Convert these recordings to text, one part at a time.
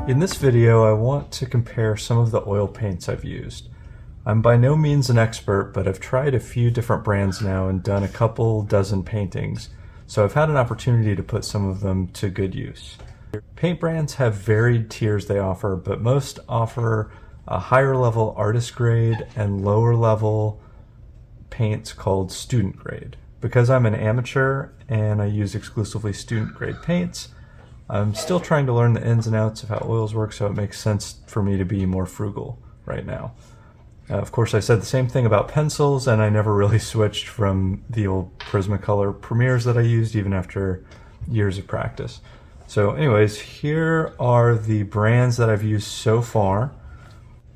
In this video, I want to compare some of the oil paints I've used. I'm by no means an expert, but I've tried a few different brands now and done a couple dozen paintings, so I've had an opportunity to put some of them to good use. Paint brands have varied tiers they offer, but most offer a higher level artist grade and lower level paints called student grade. Because I'm an amateur and I use exclusively student grade paints, I'm still trying to learn the ins and outs of how oils work, so it makes sense for me to be more frugal right now. Of course, I said the same thing about pencils, and I never really switched from the old Prismacolor Premiers that I used even after years of practice. So anyways, here are the brands that I've used so far.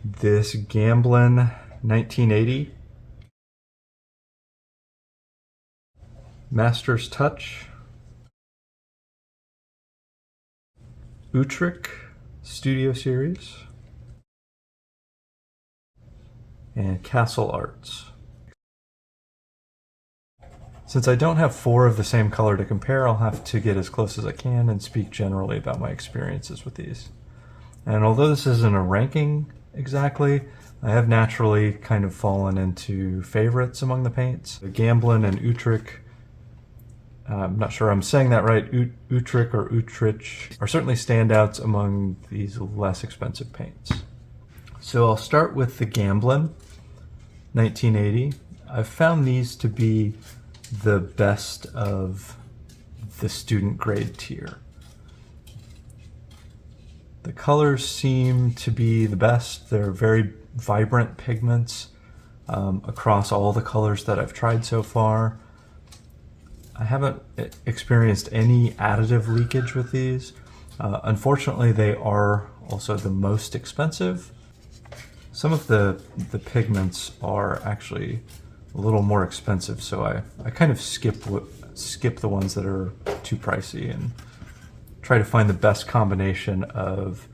This Gamblin 1980, Master's Touch, Utrecht Studio Series, and Castle Arts. Since I don't have four of the same color to compare, I'll have to get as close as I can and speak generally about my experiences with these. And although this isn't a ranking exactly, I have naturally kind of fallen into favorites among the paints. The Gamblin and Utrecht, I'm not sure I'm saying that right, Utrecht or Utrecht, are certainly standouts among these less expensive paints. So I'll start with the Gamblin 1980. I've found these to be the best of the student grade tier. The colors seem to be the best. They're very vibrant pigments across all the colors that I've tried so far. I haven't experienced any additive leakage with these. Unfortunately, they are also the most expensive. Some of the pigments are actually a little more expensive, so I kind of skip the ones that are too pricey and try to find the best combination of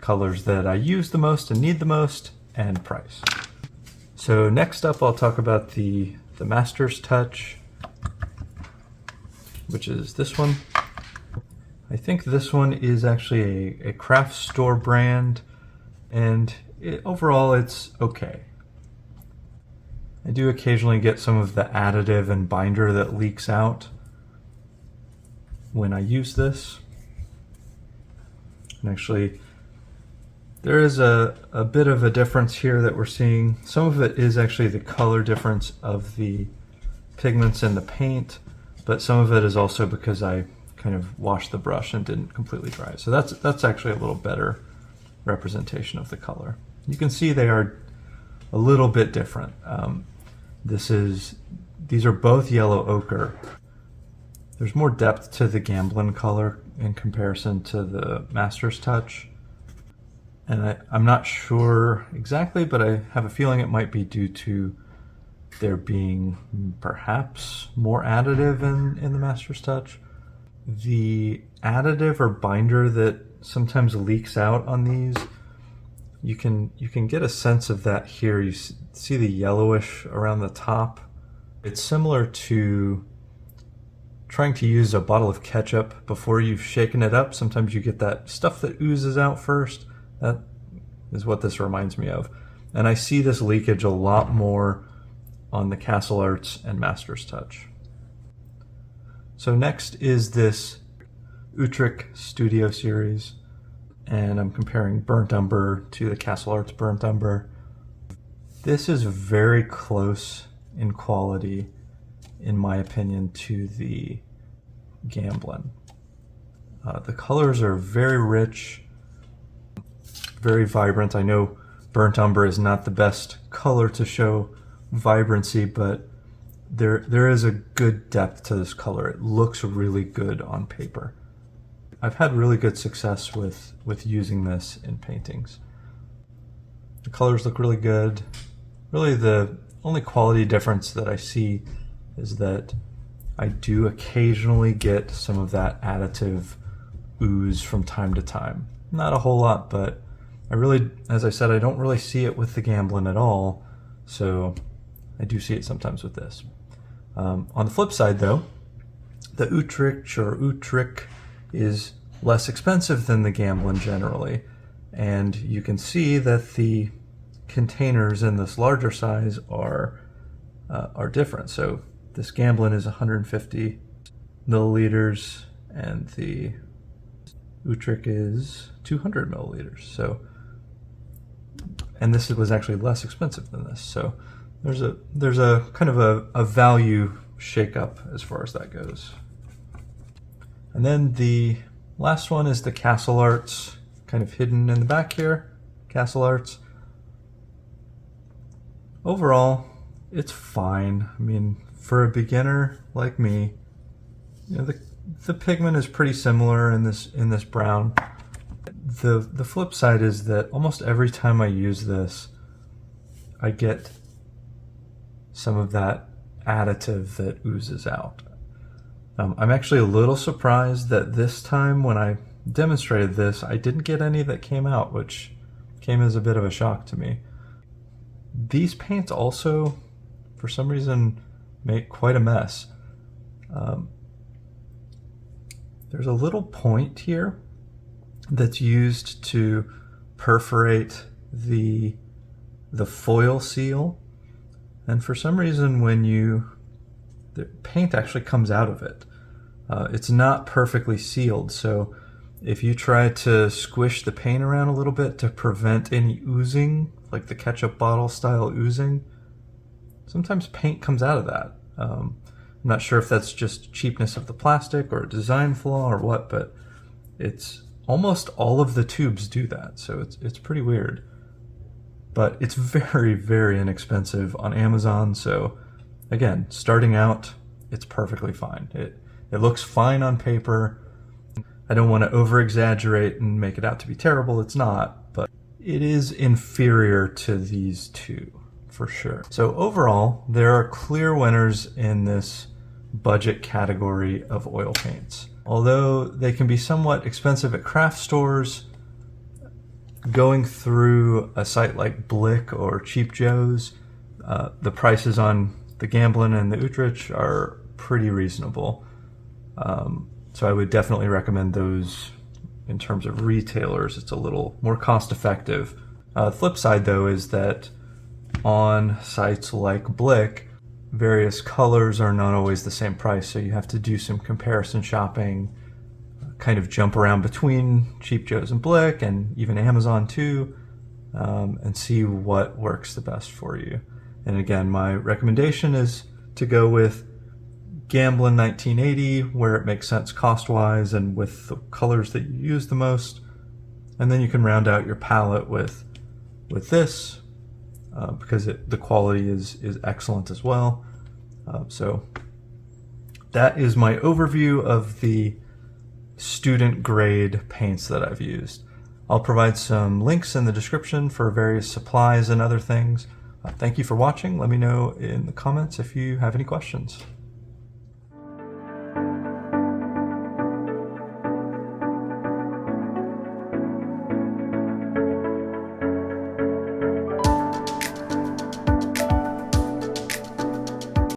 colors that I use the most and need the most and price. So next up, I'll talk about the Master's Touch, which is this one. I think this one is actually a craft store brand, and overall it's okay. I do occasionally get some of the additive and binder that leaks out when I use this. And actually, there is a bit of a difference here that we're seeing. Some of it is actually the color difference of the pigments in the paint, but some of it is also because I kind of washed the brush and didn't completely dry it. So that's actually a little better representation of the color. You can see they are a little bit different. These are both yellow ochre. There's more depth to the Gamblin color in comparison to the Master's Touch. And I'm not sure exactly, but I have a feeling it might be due to there being perhaps more additive in the Master's Touch. The additive or binder that sometimes leaks out on these, you can get a sense of that here. You see the yellowish around the top. It's similar to trying to use a bottle of ketchup before you've shaken it up. Sometimes you get that stuff that oozes out first. That is what this reminds me of. And I see this leakage a lot more on the Castle Arts and Master's Touch. So next is this Utrecht Studio Series, and I'm comparing Burnt Umber to the Castle Arts Burnt Umber. This is very close in quality, in my opinion, to the Gamblin. The colors are very rich, very vibrant. I know Burnt Umber is not the best color to show vibrancy, but there is a good depth to this color. It looks really good on paper. I've had really good success with using this in paintings. The colors look really good. Really the only quality difference that I see is that I do occasionally get some of that additive ooze from time to time. Not a whole lot, but I really, as I said, I don't really see it with the Gamblin at all, so I do see it sometimes with this. On the flip side though, the Utrecht is less expensive than the Gamblin generally. And you can see that the containers in this larger size are different. So this Gamblin is 150 milliliters and the Utrecht is 200 milliliters. So, and this was actually less expensive than this. So there's a kind of a value shakeup as far as that goes. And then the last one is the Castle Arts, kind of hidden in the back here. Castle Arts. Overall, it's fine. I mean, for a beginner like me, you know, the pigment is pretty similar in this brown. The flip side is that almost every time I use this, I get some of that additive that oozes out. I'm actually a little surprised that this time when I demonstrated this, I didn't get any that came out, which came as a bit of a shock to me. These paints also, for some reason, make quite a mess. There's a little point here that's used to perforate the foil seal, and for some reason when the paint actually comes out of it. It's not perfectly sealed, so if you try to squish the paint around a little bit to prevent any oozing, like the ketchup bottle style oozing, sometimes paint comes out of that. I'm not sure if that's just cheapness of the plastic or a design flaw or what, but it's almost all of the tubes do that, so it's pretty weird. But it's very, very inexpensive on Amazon, so again, starting out, it's perfectly fine. It looks fine on paper. I don't want to over-exaggerate and make it out to be terrible. It's not, but it is inferior to these two, for sure. So overall, there are clear winners in this budget category of oil paints. Although they can be somewhat expensive at craft stores, going through a site like Blick or Cheap Joe's, the prices on the Gamblin and the Utrecht are pretty reasonable. So I would definitely recommend those in terms of retailers. It's a little more cost effective. The flip side though is that on sites like Blick, various colors are not always the same price, so you have to do some comparison shopping, kind of jump around between Cheap Joe's and Blick and even Amazon too, and see what works the best for you. And again, my recommendation is to go with Gamblin 1980, where it makes sense cost-wise and with the colors that you use the most. And then you can round out your palette with this, because the quality is excellent as well. So that is my overview of the student grade paints that I've used. I'll provide some links in the description for various supplies and other things. Thank you for watching. Let me know in the comments if you have any questions.